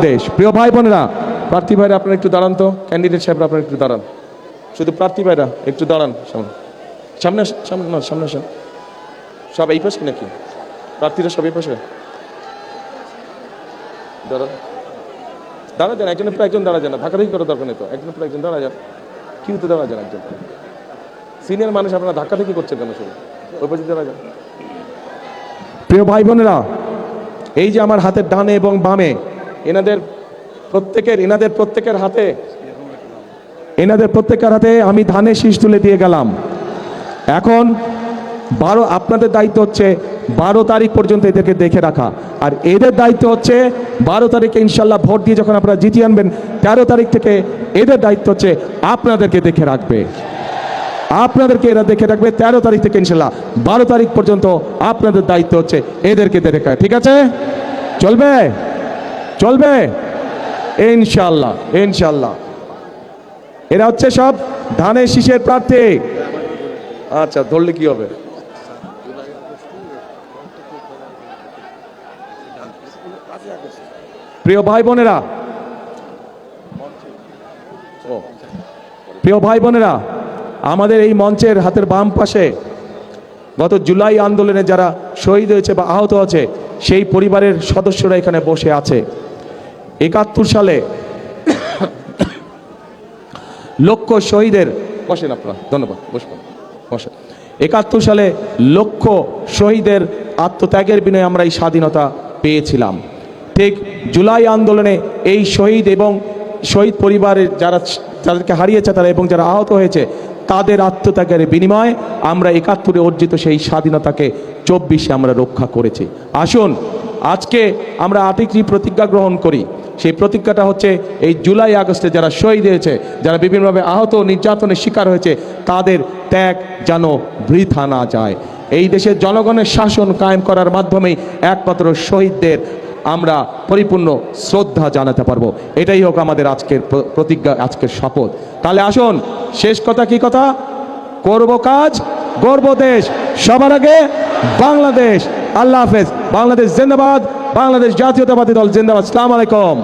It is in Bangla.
দেশ। প্রিয় ভাই বোনেরা, প্রার্থী ভাইরা আপনারা একটু দাঁড়ান তো, ক্যান্ডিডেট সাহেবরা আপনারা একটু দাঁড়ান, শুধু প্রার্থী ভাইরা একটু দাঁড়ান, সামনে সামনে সামনে না সামনে আসেন। সব এই পাশে নাকি প্রার্থীরা সব এই পাশে দাঁড়ান, দাঁড়া যান, একজনের পর একজন দাঁড়া যান, ধাক্কাধাক্কি করার দরকার নেই তো, একজনের পর একজন দাঁড়া যান, কিউতে দাঁড়া যান, একজন সিনিয়র মানুষ আপনারা ধাক্কাধাক্কি করছেন কেন, শুধু ওই পাশে দাঁড়া যান। প্রিয় ভাই বোনেরা, এই যে আমার হাতের ডানে এবং বামে এনাদের প্রত্যেকের হাতে আমি ধানের শীষ তুলে দিয়ে গেলাম। এখন আপনাদের দায়িত্ব হচ্ছে 12 তারিখ পর্যন্ত এদেরকে দেখে রাখা, আর এদের দায়িত্ব হচ্ছে 12 তারিখে ইনশাল্লাহ ভোট দিয়ে যখন আপনারা জিতিয়ে আনবেন, 13 তারিখ থেকে এদের দায়িত্ব হচ্ছে আপনাদেরকে দেখে রাখবে, এরা দেখে রাখবে 13 তারিখ থেকে ইনশাল্লাহ 12 তারিখ পর্যন্ত আপনাদের দায়িত্ব হচ্ছে এদেরকে দেখে রাখা। ঠিক আছে? চলবে ইনশাল্লাহ। এরা হচ্ছে সব ধানের শীষের প্রার্থী। আচ্ছা, ধরলে কি হবে? প্রিয় ভাই বোনেরা, আমাদের এই মঞ্চের হাতের বাম পাশে গত জুলাই আন্দোলনে যারা শহীদ হয়েছে বা আহত আছে সেই পরিবারের সদস্যরা এখানে বসে আছে। 71 সালে লক্ষ শহীদের, বসেন আপনারা, ধন্যবাদ, বসেন। 71 সালে লক্ষ শহীদের আত্মত্যাগের বিনয়ে আমরা এই স্বাধীনতা পেয়েছিলাম। ঠিক জুলাই আন্দোলনে এই শহীদ এবং শহীদ পরিবারের যাদেরকে হারিয়েছে তারা এবং যারা আহত হয়েছে তাদের আত্মত্যাগের বিনিময়ে আমরা 71-এ অর্জিত সেই স্বাধীনতাকে 24-এ আমরা রক্ষা করেছি। আসুন আজকে আমরা 8টি প্রতিজ্ঞা গ্রহণ করি। সেই প্রতিজ্ঞাটা হচ্ছে এই জুলাই আগস্টে যারা শহীদ হয়েছে, যারা বিভিন্নভাবে আহত নির্যাতনের শিকার হয়েছে, তাদের ত্যাগ যেন বৃথা না যায়। এই দেশের জনগণের শাসন কায়েম করার মাধ্যমেই একমাত্র শহীদদের আমরা পরিপূর্ণ শ্রদ্ধা জানাতে পারবো। এটাই হোক আমাদের আজকের প্রতিজ্ঞা, আজকের শপথ। তাহলে আসুন, শেষ কথা কি কথা? করব কাজ, গর্ব দেশ, সবার আগে বাংলাদেশ। আল্লাহ হাফেজ। বাংলাদেশ জিন্দাবাদ, বাংলাদেশ জাতীয়তাবাদী দল জিন্দাবাদ। আসসালামু আলাইকুম।